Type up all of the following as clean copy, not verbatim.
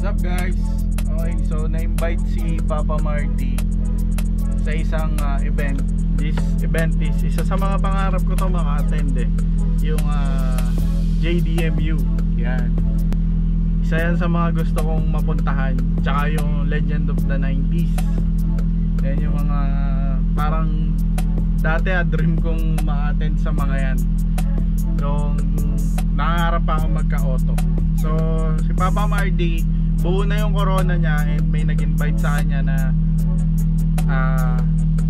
What's up guys? Okay, so na-invite si Papa Marty sa isang event. This event is isa sa mga pangarap ko to maka-attend yung JDMU. Yan. Isa yan sa mga gusto kong mapuntahan. Tsaka yung Legend of the 90s. Yan yung mga parang dati dream kong ma-attend sa mga yan. Yung nangarap ako magka-auto. So si Papa Marty, buo na yung corona niya and may nag-invite sa kanya na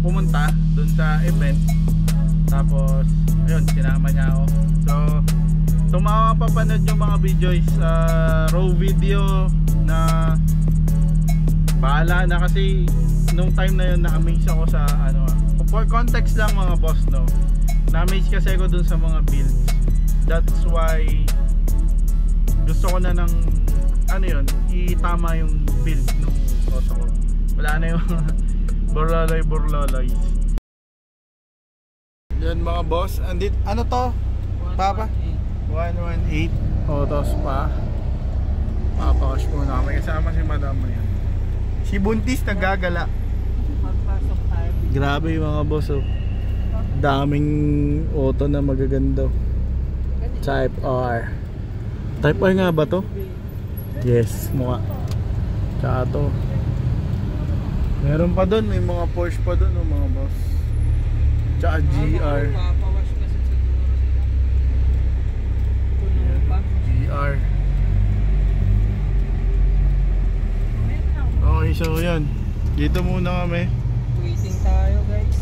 pumunta dun sa event. Tapos ayun, sinama niya ako. So kung mapapanood yung mga videos raw video na bahala na, kasi nung time na yun na-amaze ako sa for context lang mga boss, no, na-amaze kasi ako dun sa mga builds. That's why gusto ko na ng itama yung build nung auto ko. Wala na yung burloloy. Yan mga boss, andit ano to? Papa? 118 autos pa. Papakash muna kami kasama si madam mo yan. Si Buntis nagagala. Grabe yung mga boss, oh. Daming auto na magaganda. Type R. Type R nga ba to? Yes, mukha. Tsaka to. Meron pa doon, may mga Porsche pa doon, oh, mga boss. Tsaka GR. GR. Okay, so yan. Dito muna kami. Waiting tayo, guys.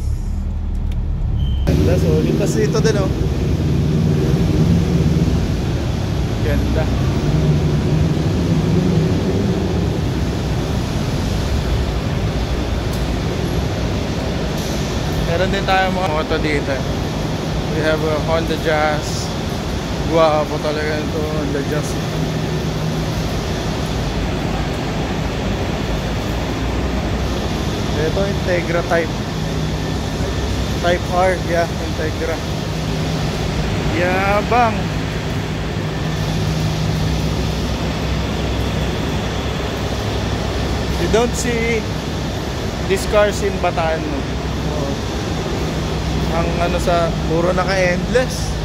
Ganda, solid. Tapos dito din, oh. Ganda. Meron din tayo mga auto dito. We have a Honda Jazz. Guwapo talaga ito, Honda Jazz. Ito Integra type R, yeah, Integra. Yabang. You don't see these cars in Bataan, no? Ang sa puro naka-endless.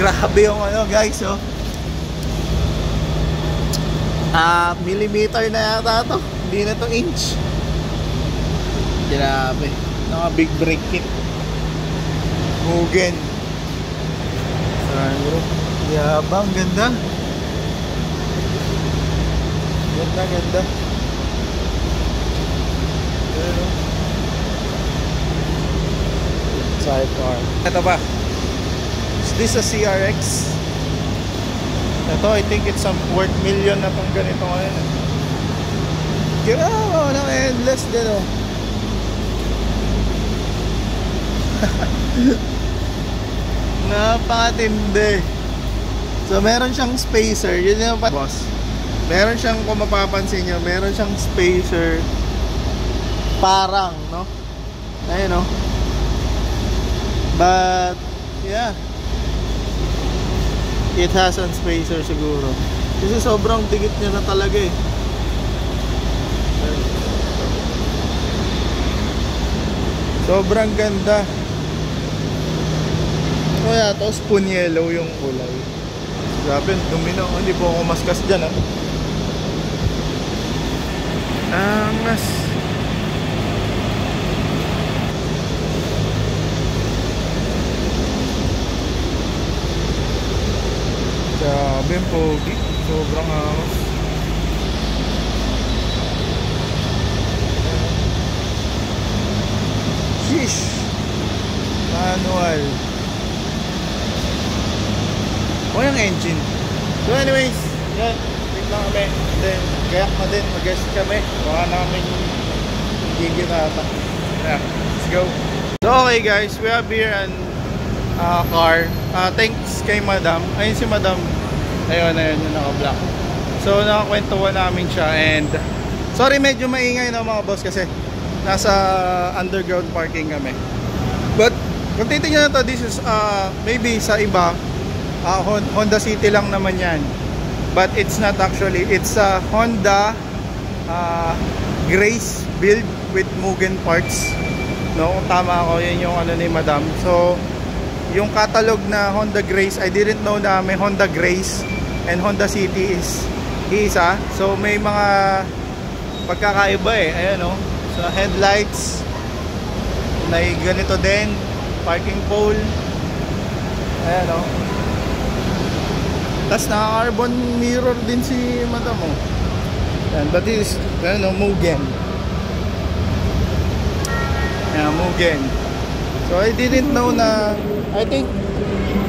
Grabe yung guys, oh. Millimeter na yata to. Hindi na to inch. Grabe. Naka big brake kit. Mugen. Bro. Yabang, ganda. Ganda. Pero sidecar. Ito ba? Is this a CRX? Ito, I think it's some worth million na pang ganito ngayon. Grabe, nang endless din, oh. Napakatindi. So meron siyang spacer. Yun yung boss. Meron siyang, kung mapapansin nyo, meron siyang spacer. Parang, no? Ayun, no? But yeah, it has a spacer siguro. Kasi sobrang dikit niya na talaga eh. Sobrang ganda. Kaya to spoon yellow yung kulay. Grabe, dumi na. Hindi po ako maskas dyan, ha. Angas. Grabe, pogi. Sobrang angas. Sheesh. Manual. O yung engine. So anyways, yan. Tignan kami. Then, gayak na din. Mag-guest kami. Baka namin gigil na ata. Yeah, let's go. So okay guys, we have here an car. Thanks kay madam. Ayun si madam. Ayun yung naka-black. So nakakwentuhan namin siya. And sorry, medyo maingay na mga boss kasi nasa underground parking kami. But kung titignan to, this is maybe sa iba Honda City lang naman yan. but it's not actually. It's a Honda Grace build with Mugen parts. No, kung tama ako, yun yung ano ni Madam. So, yung catalog na Honda Grace, I didn't know na may Honda Grace and Honda City is isa. So, may mga pagkakaiba eh. Ayan o. So, headlights. May ganito din. Parking pole. Ayan o. Tapos naka-carbon mirror din si Madam o. Ayan, that is, ano, Mugen. Ayan, Mugen. So, I didn't know na, I think,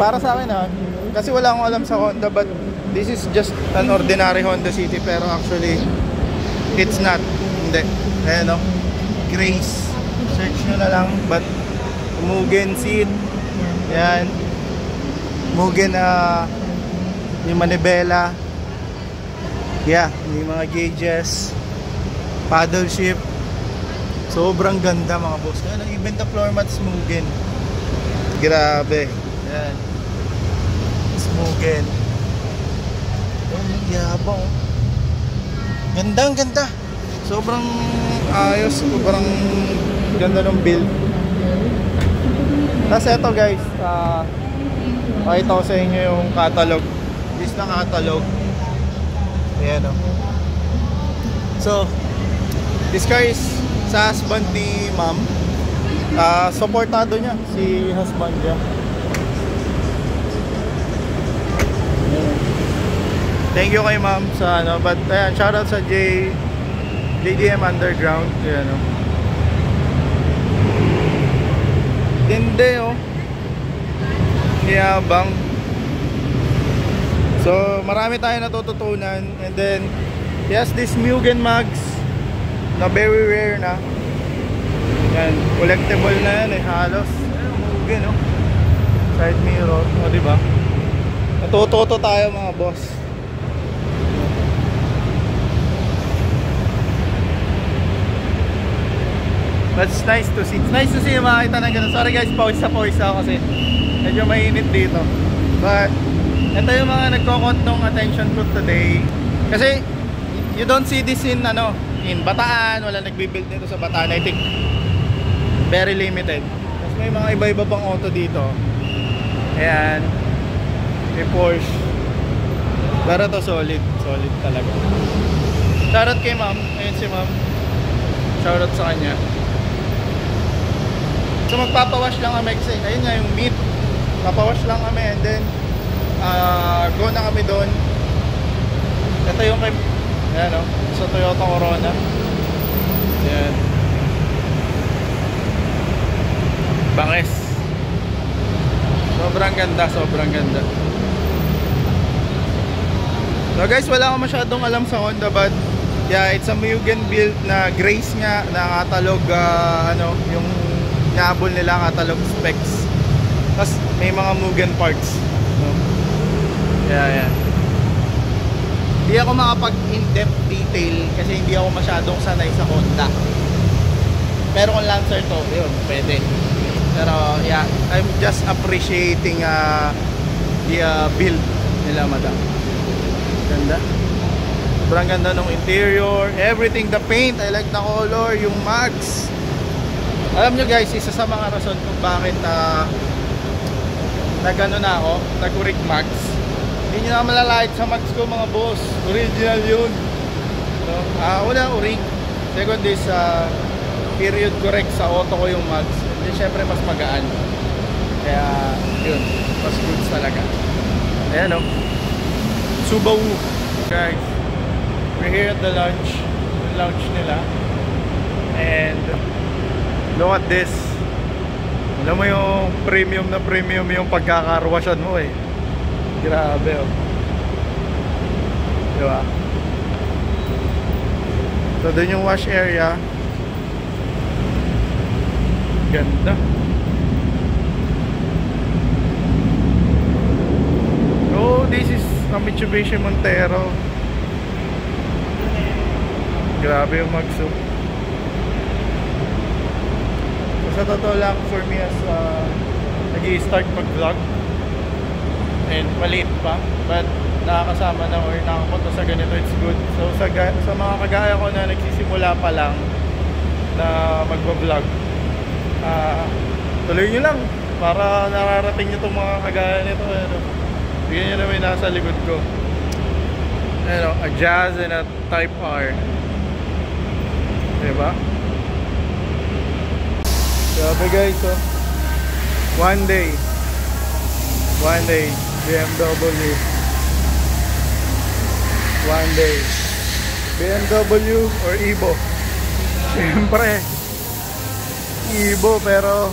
para sa akin kasi wala akong alam sa Honda, but this is just an ordinary Honda City, pero actually, it's not. Hindi. Ayan o. Grace. Search nyo na lang, but Mugen seat. Ayan. Mugen yung manibela. Yeah, yung mga gauges. Paddle shift. Sobrang ganda mga boss. Ayan, even the floor mats Mugen. Grabe. Ayan. It's Mugen. Ayan, yabang. Ganda, ganda. Sobrang ayos. Sobrang ganda ng build. Tapos eto guys, pakita ko sa inyo yung catalog. This na catalog. Ayan o. So, this car is sa husband ni ma'am. Supportado niya si husband niya. Thank you kay ma'am sa ano. But ayan, shoutout sa JDM Underground. Ayan o. Hindi o. Yabang. So, marami tayo natututunan. And then, yes, this Mugen mags na very rare na. Yan, collectible na yan eh, halos. Mugen o. Side mirror, o diba? Natututo tayo mga boss. That's nice to see. It's nice to see yung makakita ng ganun. Sorry guys, pawis ako kasi medyo mainit dito. But, ito yung mga nagkokont ng attention ko today. Kasi, you don't see this in, in Bataan. Wala nagbibuild nito sa Bataan. I think, very limited. Tapos may mga iba-iba pang auto dito. Ayan. May Porsche. Pero to solid. Solid talaga. Shoutout kay ma'am. Ayan si ma'am. Shoutout sa kanya. So magpapawash lang kami kasi ayun nga yung meat. Papawash lang kami and then go na kami doon. Ito yung kay ayan o, sa Toyota Corona. Ayan. Bangis. Sobrang ganda, sobrang ganda. So guys, wala akong masyadong alam sa Honda but yeah, it's a Mugen build na Grace nga na catalog yung naabol nila catalog specs. Tapos may mga Mugen parts. No? Yeah. Hindi ako makapag in-depth detail kasi hindi ako masyadong sanay sa Honda. Pero kung Lancer to, yun, pwede. Pero yeah, I'm just appreciating the build nila madam. Ganda. Sobrang ganda ng interior, everything, the paint, I like the color, yung mags. Alam nyo guys, isa sa mga rason kung bakit nag-ano na ako, nag-urig mags. Hindi nyo na malalait sa mags ko mga boss. Original yun. So, una urig. Second is period correct sa auto ko yung mags. Then syempre mas magaan. Kaya yun, mas goods talaga. Ayan o. Subaru guys. We're here at the lounge nila. And look at this. Alam mo yung premium na premium yung pagkakarwasyan mo eh. Grabe oh. Diba? So dun yung wash area. Ganda. Oh, this is a Mitsubishi Montero. Grabe yung magsup. Sa totoo lang for me as nag-i-start mag-vlog and maliit pa, but nakakasama na or nakapunta sa ganito, it's good. So sa mga kagaya ko na nagsisimula pa lang na magbablog, tuloy nyo lang para nararating nyo itong mga kagaya nito. Ano, bigyan nyo naman yung nasa likod ko, ano, a Jazz and a Type R, diba? Sabi guys, oh, one day BMW, one day BMW or Evo. Siyempre Evo, pero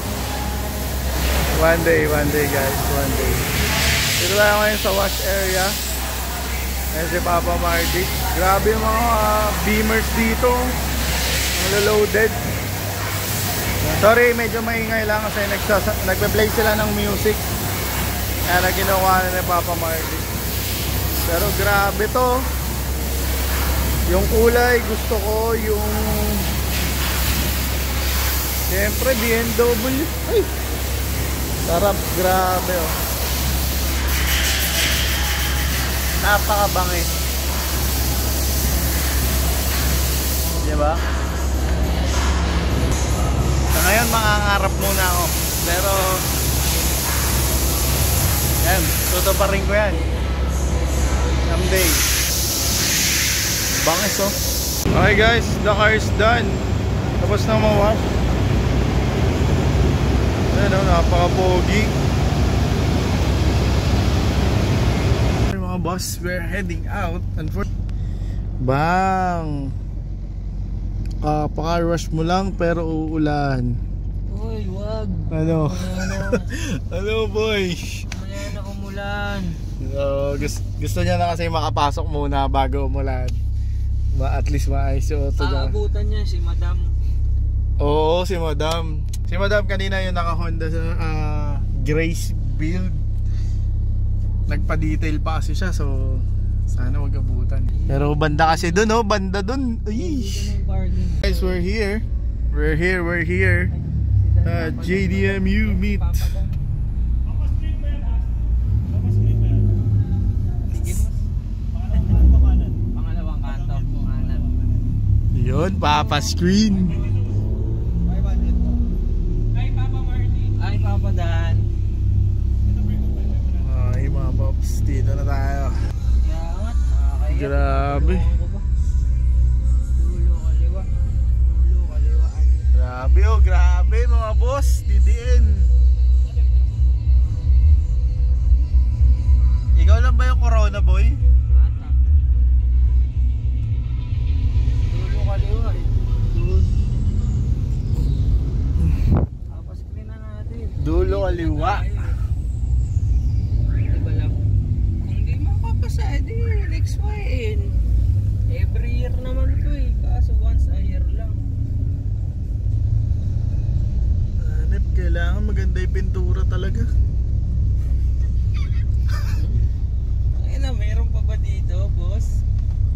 one day guys, one day. Dito tayo ngayon sa wash area. Ayan si Papa Marty. Grabe yung mga beamers dito, loaded. Sorry, medyo maingay lang kasi nagpe-play sila ng music. Kaya na ginawa na ni Papa Marty. Pero grabe to. Yung kulay gusto ko, yung siyempre BMW. Ay, sarap, grabe oh. Napakabangis, diba? So ngayon mangangarap muna ako, pero yan, tutuparin ko yan someday. Bangis oh. Okay guys, the car is done. Tapos na mawash. Ayan oh, napaka-pogi. Mga boss, we're heading out. Bang! Paka-rush mo lang pero uulan. Uy, wag. Ano? Ano boy? Mamaya na umulan. Gusto niya na kasi makapasok muna bago umulan. At least maayos yung auto niya. Aabutan niya si Madam. Oo, si Madam. Si Madam kanina yung naka-Honda sa Grace build. Nagpa-detail pa kasi siya, so sana wag abutan. Pero banda kasi dun, oh, banda dun. Ay. Guys, we're here. We're here. JDMU meet. Pangalawang kanto. Yun, Papa Screen. Ay, Papa Dan. Ay, mga pops, dito na tayo. Yamat. Grabe. Dulo kaliwa. Grabe oh, grabe mga boss, didiin. Ikaw lang ba yung Corona boy? Ata. Dulo kaliwa eh. Tapos screen na natin. Dulo kaliwa. Diba lang? Kung di mapapasa, edi next win. Every year naman to eh. Kaso once a year lang. Hanip, kailangan maganda yung pintura talaga. Ay na, meron pa ba dito, boss?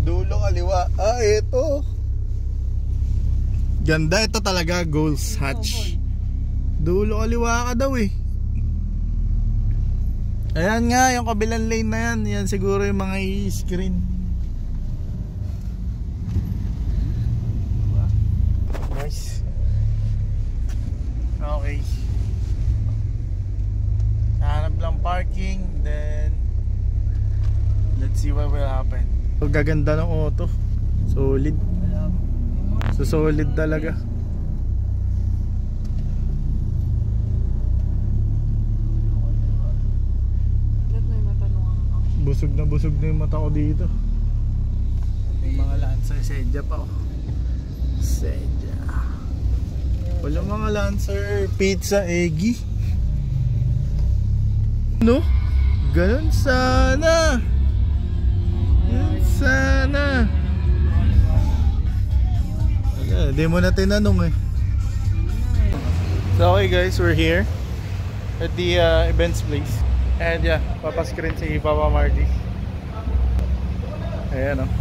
Dulo kaliwa. Ah, ito. Ganda ito talaga, Goals Hatch. Dulo kaliwa ka daw eh. Ayan nga, yung kabilang lane na yan. Yan siguro yung mga i-screen. Nice. Okay. Hanap lang parking, then let's see what will happen. So, gaganda ng auto. Solid. So solid talaga. Busog na yung mata ko dito. May mga Lancer, Sedya pa oh. Sedya. Wala mga Lancer, pizza, eggy. No? Ganun sana. Ganun sana. Wala, di mo na tinanong eh. So okay guys, we're here at the events place. And yeah, papascreen si Papa Marty. Ayan oh.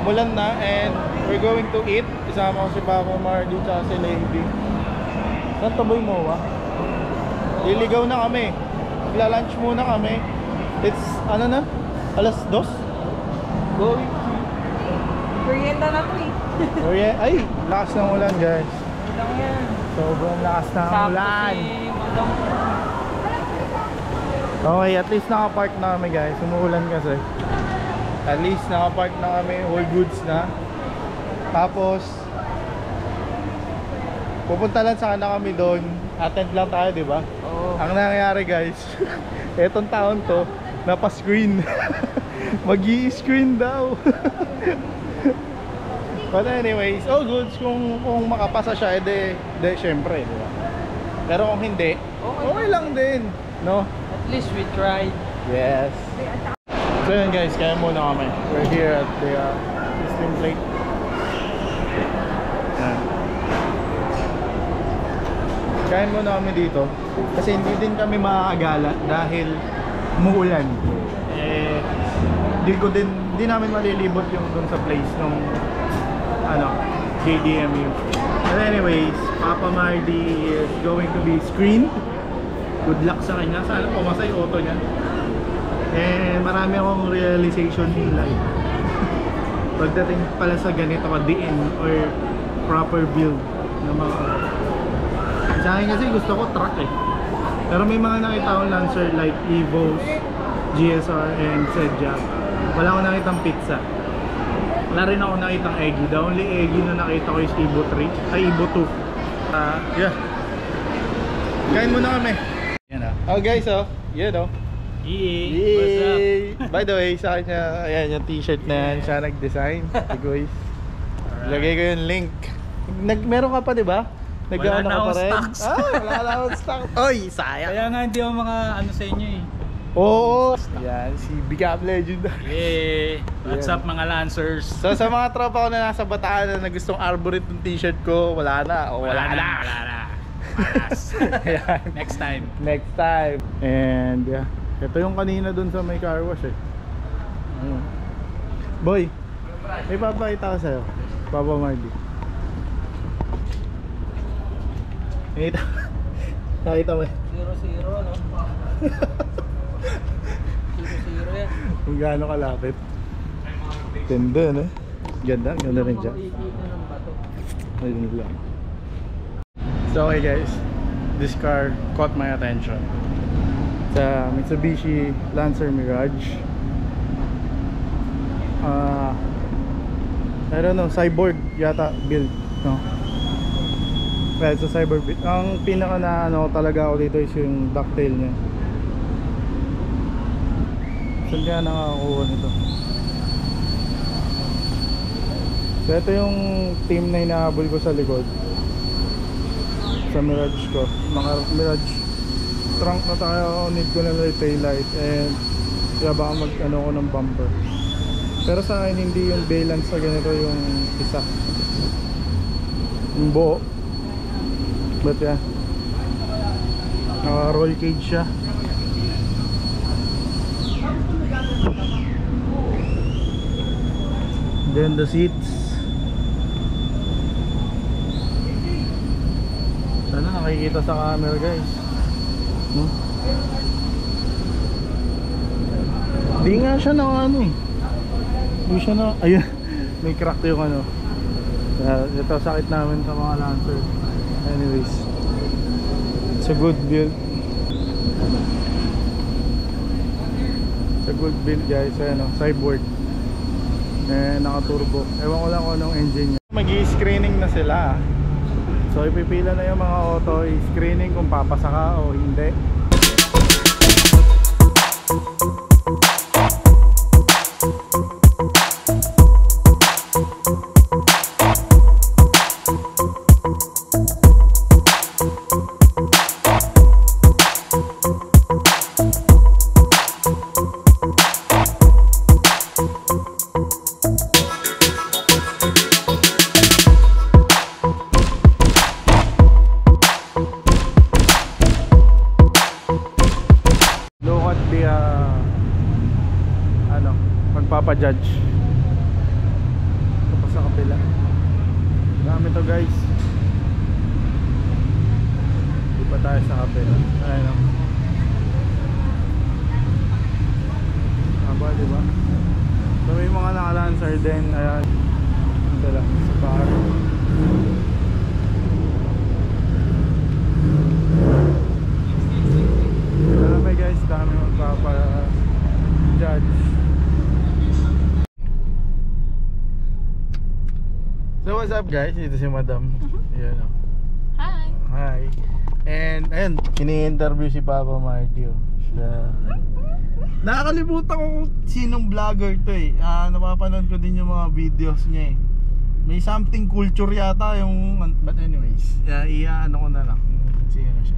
umulan na and we're going to eat. Isama ko si Papa Mardy tsaka si Lady. Saan taboy mo ba? Liligaw na kami. Magla-lunch muna kami. It's ano na? Alas 2? Going to Merienda na to eh. Ay, lakas ng ulan guys. Lang yan. Sobrang lakas ng Sakto ulan. si Madam. Okay, at least nakapark na kami guys. Umuulan kasi. At least nakapark na kami. All goods na. Tapos pupunta lang sana kami doon. Attend lang tayo, di ba? Oo. Ang nangyayari guys, etong taon to, napa-screen. Mag-i-screen daw. But anyways, all goods. Kung makapasa siya, edi syempre, di ba? Pero kung hindi, okay lang din, no? At least we tried. Yes. So yun guys, kaya muna kami. We're here at the Muslim Plate. Yan. Kain muna kami dito kasi hindi din kami makakagala dahil umuulan. Hindi namin malilibot yung dun sa place nung JDMU. But anyways, Papa Mardy is going to be screened. Good luck sa kanya. Sana pumasa yung auto niya. And marami akong realization in life. Pagdating pala sa ganito ka diin or proper build ng mga auto. Sa akin kasi gusto ko truck eh. Pero may mga nakita akong Lancer like Evos, GSR, and Sedja. Wala akong nakitang pizza. Wala rin ako nakitang Eggy. The only Eggy na nakita ko is Evo 3. Ay, Evo 2. Yeah. Kain muna kami. Yan ah. Oh guys, oh. Yan oh. What's up? By the way, sa kanya, ayan yung t-shirt na yan. Siya nag-design. Si guys. Lagay ko yung link. Meron ka pa, di ba? Wala na akong stocks. Wala na akong stocks. Oy, sayang. Kaya nga hindi ako ano sa inyo eh. Oo. Yan, si Bigam Legendary. Yeah. What's up mga Lancers? So sa mga tropa ko na nasa Bataan na gustong arborist ng t-shirt ko, wala na. Wala na. Malas. Next time. Next time. And yeah, ito yung kanina dun sa may car wash eh. Ayun. Boy, may papakita ko sa'yo, Papa Mardy. Nakita mo 0-0 no? 0-0 yan. kung gaano kalapit. Ganda no? Ganda rin dyan. Makikita ng bato. Ayun lang. So okay guys, this car caught my attention. Sa Mitsubishi Lancer Mirage. I don't know, cyborg yata build, no? Well, sa cyborg build. Ang pinaka na ano talaga ako dito is yung ducktail niya. Saan kaya nakakakuha nito? So ito yung team na hinahabol ko sa likod. Sa Mirage ko, mga Mirage trunk na tayo, need ko na lang tail light and kaya baka mag ano ko ng bumper. Pero sa akin hindi yung balance sa ganito yung isa, yung buo. But yeah, naka roll cage siya. Then the seats, sana nakikita sa camera guys. Di nga siya na ano eh. Di siya na, ayun. May crack yung ano. Ito sakit namin sa mga Lancer. Anyways, it's a good build. It's a good build guys. Ayan o, cyborg. Naka turbo. Ewan ko lang kung anong engine niya. Mag-i-screening na sila. So ipipila na yung mga auto, i-screening kung papasa ka o hindi. The magpapa-judge. kabila. Dami to guys. Di pa tayo sa kabila. Ayun o. Haba diba? So may mga nakalancer din. Ayan. Ito lang sa bar. Dami guys, dami magpapa-judge. So what's up guys, ito si Madam. Ayan o. Hi. Hi. And ayun, ini-interview si Papa Marty. Nakakalimutan ko kung sinong vlogger to eh. Napapanood ko din yung mga videos niya eh. May something culture yata yung, but anyways, ano ko na lang sino siya.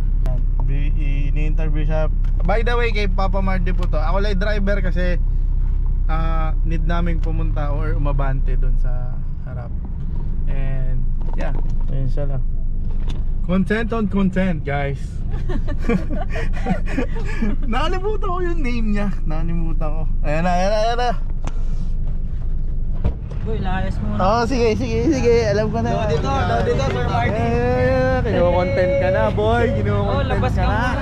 Ini-interview siya. By the way, kay Papa Marty po to. Ako lang driver kasi need naming pumunta or umabante doon sa harap. And yeah, ayun siya lang. Content on content, guys. Nakalimutan ko yung name niya. Nakalimutan ko. Ayan na. Boy, layas mo na. Oh, sige. Alam ko na. Daw dito, Sir Marty. Kino-content ka na, boy. Oh, labas ka muna.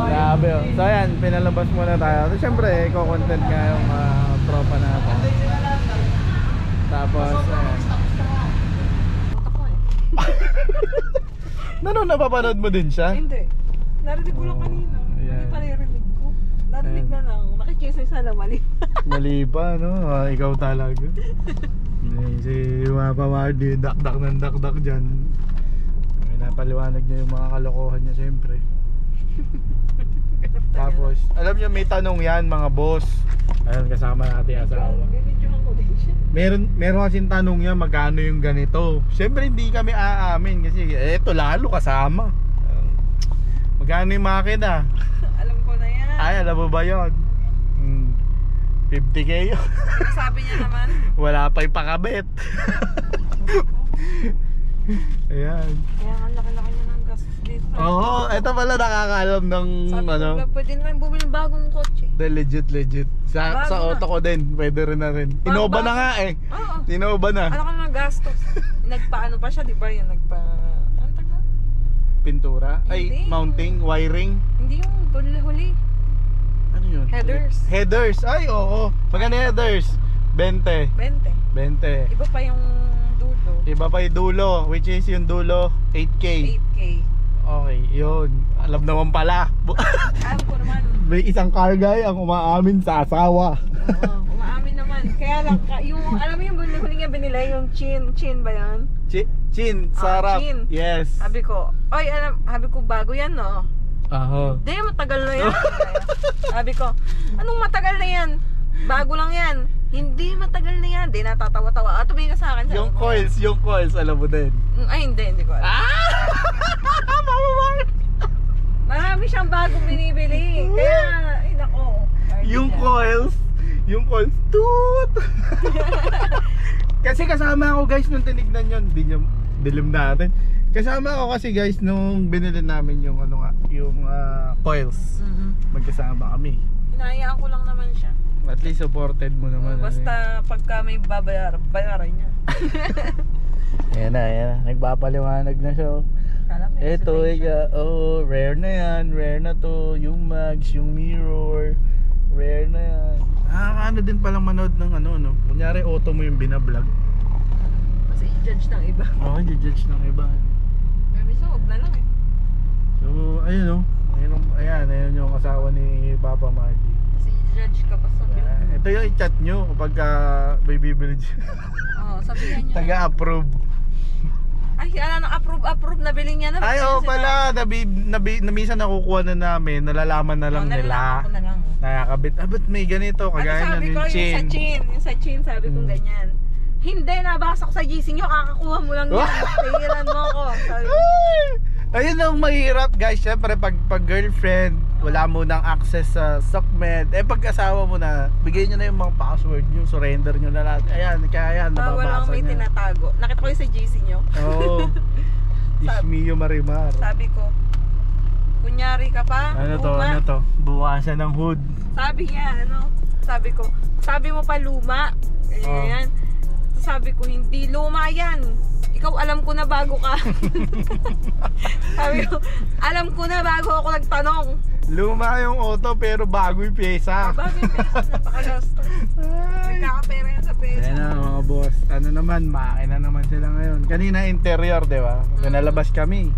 Grabe oh. So ayan, pinalabas muna tayo. So syempre, ko-content nga yung tropa natin. Tapos, ayan. Napapanood mo din siya? Hindi. Narinig ko lang kanina. Ayan. Hindi pa narinig ko. Narinig na lang. Nakikisa sana mali. Mali pa, no? Ikaw talaga. Si Papa Marty, dakdak ng dakdak dyan. Napaliwanag niya yung mga kalokohan niya syempre. Tapos, alam niyo may tanong yan mga boss. Ayun, kasama natin yung asawa. Bibidyohan ko din siya. Meron kasing tanong niya magkano yung ganito. Syempre hindi kami aamin kasi eto lalo kasama. Magkano yung makina? Alam ko na yan. Ay, alam mo ba yun? 50k yun. Sabi niya naman. Wala pa ipakabit. Ayan. Kaya ang laki-laki niya ng gastos dito. Oo, eto pala nakakaalam ng Sabi ko lang, pwede na rin bumili ng bagong kotse. legit. Sa Bago auto na. ko din, pwede rin na rin. Innova na nga eh. Oo. Innova na. Ano ka ng gastos? Nagpaano pa siya, di ba? Yung ano taga? Pintura? Ay, Hindi. mounting, wiring. Hindi yung huli. Ano yun? Headers. Ay, oo. Magkano headers? 20. 20. Iba pa yung dulo. Iba pa yung dulo, which is yung dulo 8K. 8K. Okay, yun. Alam naman pala. Alam ko naman. May isang car guy ang umaamin sa asawa. Oo, umaamin naman. Kaya lang, yung, alam mo yung huli nga binila, yung chin ba yan? Chin, sarap. Chin. Yes. Sabi ko, sabi ko bago yan no? Aho. Hindi, matagal na yan. Sabi ko, anong matagal na yan? Bago lang yan. Hindi, matagal na yan. Hindi, natatawa-tawa. Tumingin ka sa akin. Sabi Yung ko, coils, alam mo din. Ay, hindi ko alam. Marami siyang bagong binibili. Kaya, ay nako. Yung coils, toot! Kasi kasama ako guys nung tinignan yun. Hindi nyo, dilim natin. Kasama ako kasi guys nung binili namin yung yung coils. Magkasama kami. Hinahayaan ko lang naman siya. At least supported mo naman. Basta pagka may bayaran niya. Ayan na. Nagpapaliwanag na siya. Kala mo, Eto, rare na yan. Rare na to. Yung mags, yung mirror. Rare na yan. Nakakaano din palang manood ng no? Kunyari auto mo yung binablog. Kasi i-judge ng iba. Oo, i-judge ng iba. May so, huwag na lang eh. So, ayun Ayan yung asawa ni Papa Marty. Kasi i-judge ka pa sa Ito yung i-chat nyo kapag may bibili dyan. Oo, sabihan niyo. Taga-approve. Ay, approve na bilhin niya na. Ay, oo pala. Minsan nakukuha na namin. Nalalaman na lang nila. Nalalaman ko na lang. Nakakabit. Ba't may ganito? Kagaya Sabi ng ko, yung chin. yung sa chin, sabi ko ganyan. Hindi, nabasa ko sa GC nyo, kakakuha mo lang yan. Tingilan mo ako. Sabi ko, Ayun ang mahirap guys. Siyempre pag girlfriend, wala mo nang access sa StockMed. Pag asawa mo na, bigay nyo na yung mga password nyo, surrender nyo na lahat. Ayan, kaya yan, bawal lang nababasa may niya. tinatago. Nakita ko yung sa GC nyo. Oo. Ismiyo Marimar. Sabi ko, kunyari ka pa, Ano to? Buwasan ng hood. Sabi niya, Sabi mo pa luma. Ganyan. Sabi ko, hindi luma yan. Ikaw alam ko na bago ka. Sabi ko, alam ko na bago ako nagtanong. Luma yung auto pero bago yung pyesa. Bago yung pesa, napakagastos. Nagkakapera yan sa pesa. Ayan na mga boss. Ano naman, makina naman sila ngayon. Kanina interior, di ba? Pinalabas kami.